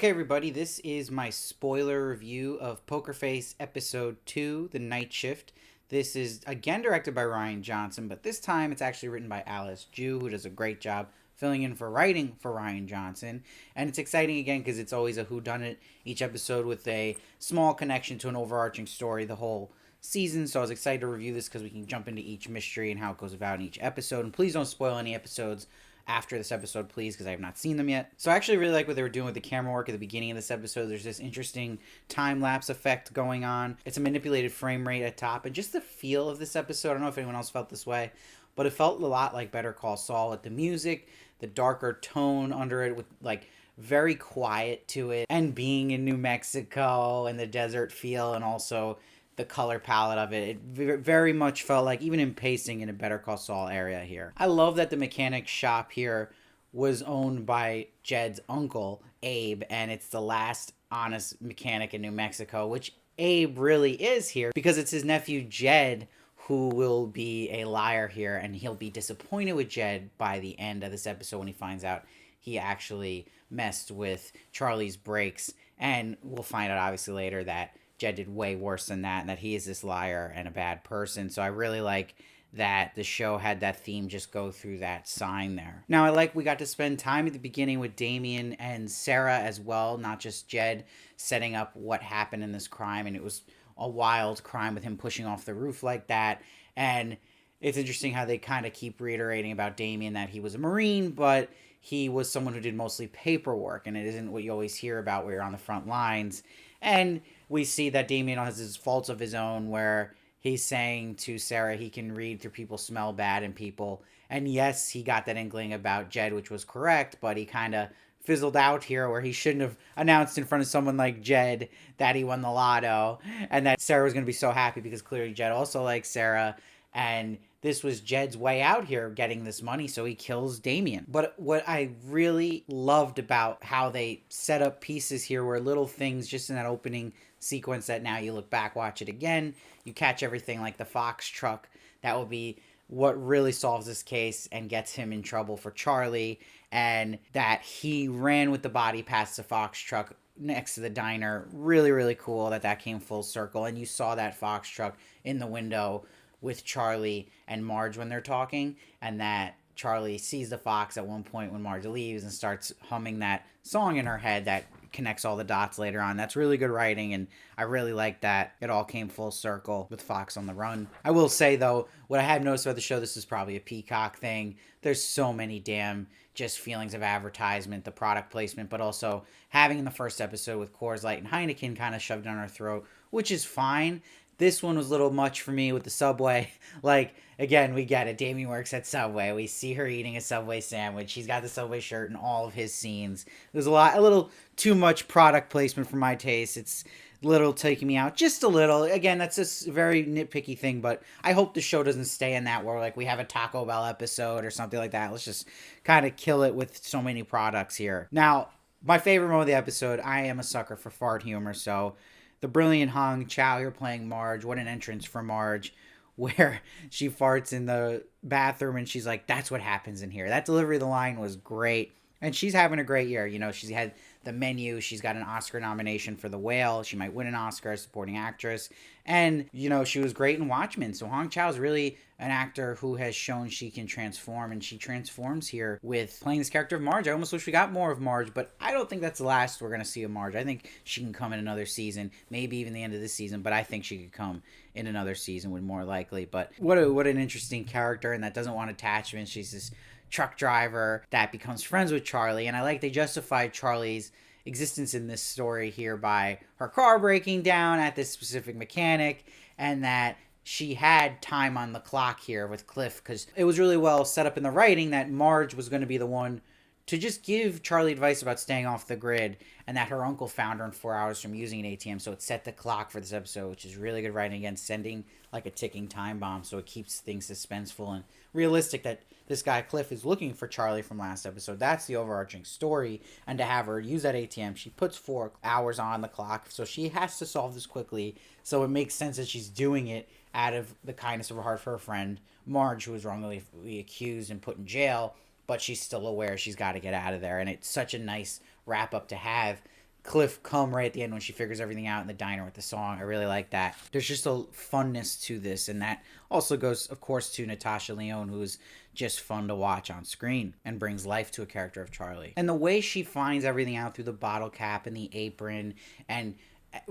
Okay, everybody, this is my spoiler review of Poker Face Episode 2, The Night Shift. This is again directed by Rian Johnson, but this time it's actually written by Alice Ju, who does a great job filling in for writing for Rian Johnson. And it's exciting again because it's always a whodunit, each episode with a small connection to an overarching story the whole season. So I was excited to review this because we can jump into each mystery and how it goes about in each episode. And please don't spoil any episodes after this episode, please, because I have not seen them yet. So I actually really like what they were doing with the camera work at the beginning of this episode. There's this interesting time-lapse effect going on. It's a manipulated frame rate at top, and just the feel of this episode, I don't know if anyone else felt this way, but it felt a lot like Better Call Saul with the music, the darker tone under it with, like, very quiet to it, and being in New Mexico and the desert feel, and also the color palette of it. It very much felt like, even in pacing, in a Better Call Saul area here. I love that the mechanic shop here was owned by Jed's uncle, Abe, and it's the last honest mechanic in New Mexico, which Abe really is here because it's his nephew Jed who will be a liar here, and he'll be disappointed with Jed by the end of this episode when he finds out he actually messed with Charlie's brakes, and we'll find out obviously later that Jed did way worse than that, and that he is this liar and a bad person. So I really like that the show had that theme just go through that sign there. Now, I like we got to spend time at the beginning with Damien and Sarah as well, not just Jed, setting up what happened in this crime. And it was a wild crime with him pushing off the roof like that. And it's interesting how they kind of keep reiterating about Damien that he was a Marine, but he was someone who did mostly paperwork, and it isn't what you always hear about where you're on the front lines. And we see that Damien has his faults of his own, where he's saying to Sarah he can read through people, smell bad in people. And yes, he got that inkling about Jed, which was correct, but he kind of fizzled out here where he shouldn't have announced in front of someone like Jed that he won the lotto, and that Sarah was going to be so happy because clearly Jed also likes Sarah, and this was Jed's way out here getting this money, so he kills Damien. But what I really loved about how they set up pieces here were little things just in that opening sequence that now you look back, watch it again, you catch everything, like the Fox truck. That will be what really solves this case and gets him in trouble for Charlie, and that he ran with the body past the Fox truck next to the diner. Really, really cool that came full circle, and you saw that Fox truck in the window with Charlie and Marge when they're talking, and that Charlie sees the fox at one point when Marge leaves and starts humming that song in her head that connects all the dots later on. That's really good writing, and I really like that it all came full circle with Fox on the run. I will say, though, what I have noticed about the show, this is probably a Peacock thing. There's so many damn just feelings of advertisement, the product placement, but also having in the first episode with Coors Light and Heineken kind of shoved down our throat, which is fine. This one was a little much for me with the Subway. Like, again, we get it. Damien works at Subway. We see her eating a Subway sandwich. He's got the Subway shirt in all of his scenes. There's a little too much product placement for my taste. It's a little taking me out. Just a little. Again, that's a very nitpicky thing, but I hope the show doesn't stay in that where, like, we have a Taco Bell episode or something like that. Let's just kind of kill it with so many products here. Now, my favorite moment of the episode, I am a sucker for fart humor, so the brilliant Chau here playing Marge. What an entrance for Marge, where she farts in the bathroom and she's like, that's what happens in here. That delivery of the line was great. And she's having a great year. You know, she's had the menu. She's got an Oscar nomination for The Whale. She might win an Oscar as supporting actress. And, you know, she was great in Watchmen. So Chau is really an actor who has shown she can transform, and she transforms here with playing this character of Marge. I almost wish we got more of Marge, but I don't think that's the last we're going to see of Marge. I think she can come in another season, maybe even the end of this season, but I think she could come in another season would more likely. But what an interesting character, and that doesn't want attachment. She's this truck driver that becomes friends with Charlie, and I like they justified Charlie's existence in this story here by her car breaking down at this specific mechanic, and that she had time on the clock here with Cliff, because it was really well set up in the writing that Marge was going to be the one to just give Charlie advice about staying off the grid, and that her uncle found her in 4 hours from using an ATM, so it set the clock for this episode, which is really good writing, again, sending like a ticking time bomb, so it keeps things suspenseful and realistic that this guy Cliff is looking for Charlie from last episode. That's the overarching story, and to have her use that ATM, she puts 4 hours on the clock, so she has to solve this quickly, so it makes sense that she's doing it out of the kindness of her heart for her friend Marge, who was wrongly accused and put in jail, but she's still aware she's got to get out of there. And it's such a nice wrap up to have Cliff come right at the end when she figures everything out in the diner with the song. I really like that. There's just a funness to this, and that also goes, of course, to Natasha Lyonne, who's just fun to watch on screen and brings life to a character of Charlie. And the way she finds everything out through the bottle cap and the apron, and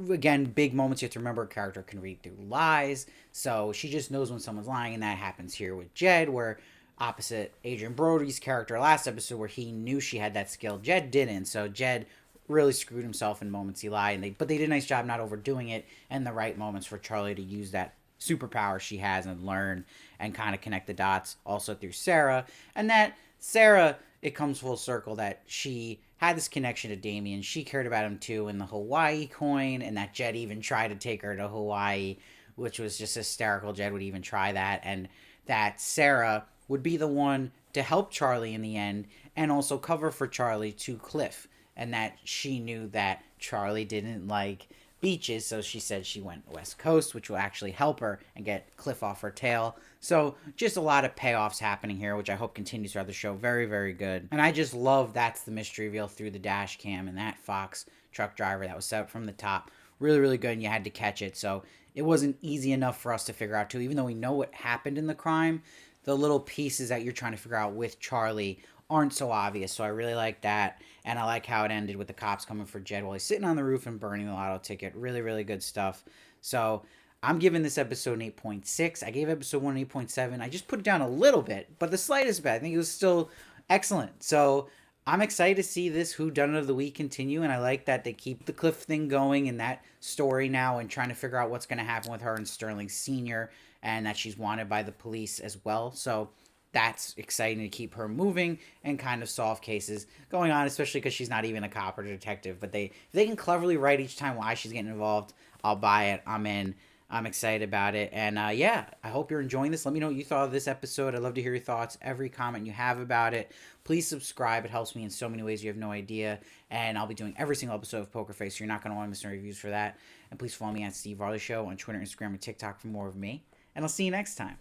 again, big moments you have to remember a character can read through lies, so she just knows when someone's lying, and that happens here with Jed, where opposite Adrian Brody's character last episode, where he knew she had that skill, Jed didn't. So Jed really screwed himself in moments he lied, but they did a nice job not overdoing it, and the right moments for Charlie to use that superpower she has and learn and kind of connect the dots also through Sarah. And that Sarah, it comes full circle that she had this connection to Damien. She cared about him too, in the Hawaii coin, and that Jed even tried to take her to Hawaii, which was just hysterical. Jed would even try that, and that Sarah would be the one to help Charlie in the end and also cover for Charlie to Cliff, and that she knew that Charlie didn't like beaches, so she said she went West Coast, which will actually help her and get Cliff off her tail. So just a lot of payoffs happening here, which I hope continues throughout the show. Very, very good. And I just love that's the mystery reveal through the dash cam, and that Fox truck driver that was set up from the top. Really, really good, and you had to catch it. So it wasn't easy enough for us to figure out, too. Even though we know what happened in the crime, the little pieces that you're trying to figure out with Charlie aren't so obvious. So I really like that. And I like how it ended with the cops coming for Jed while he's sitting on the roof and burning the lotto ticket. Really, really good stuff. So I'm giving this episode an 8.6. I gave episode 1 an 8.7. I just put it down a little bit, but the slightest bit. I think it was still excellent. So I'm excited to see this Whodunit of the Week continue, and I like that they keep the Cliff thing going in that story now and trying to figure out what's going to happen with her and Sterling Sr., and that she's wanted by the police as well. So that's exciting to keep her moving and kind of solve cases going on, especially because she's not even a cop or detective. But if they can cleverly write each time why she's getting involved, I'll buy it. I'm in. I'm excited about it. And yeah, I hope you're enjoying this. Let me know what you thought of this episode. I'd love to hear your thoughts. Every comment you have about it. Please subscribe. It helps me in so many ways you have no idea. And I'll be doing every single episode of Poker Face, so you're not going to want to miss any reviews for that. And please follow me at Steve Varley Show on Twitter, Instagram, and TikTok for more of me. And I'll see you next time.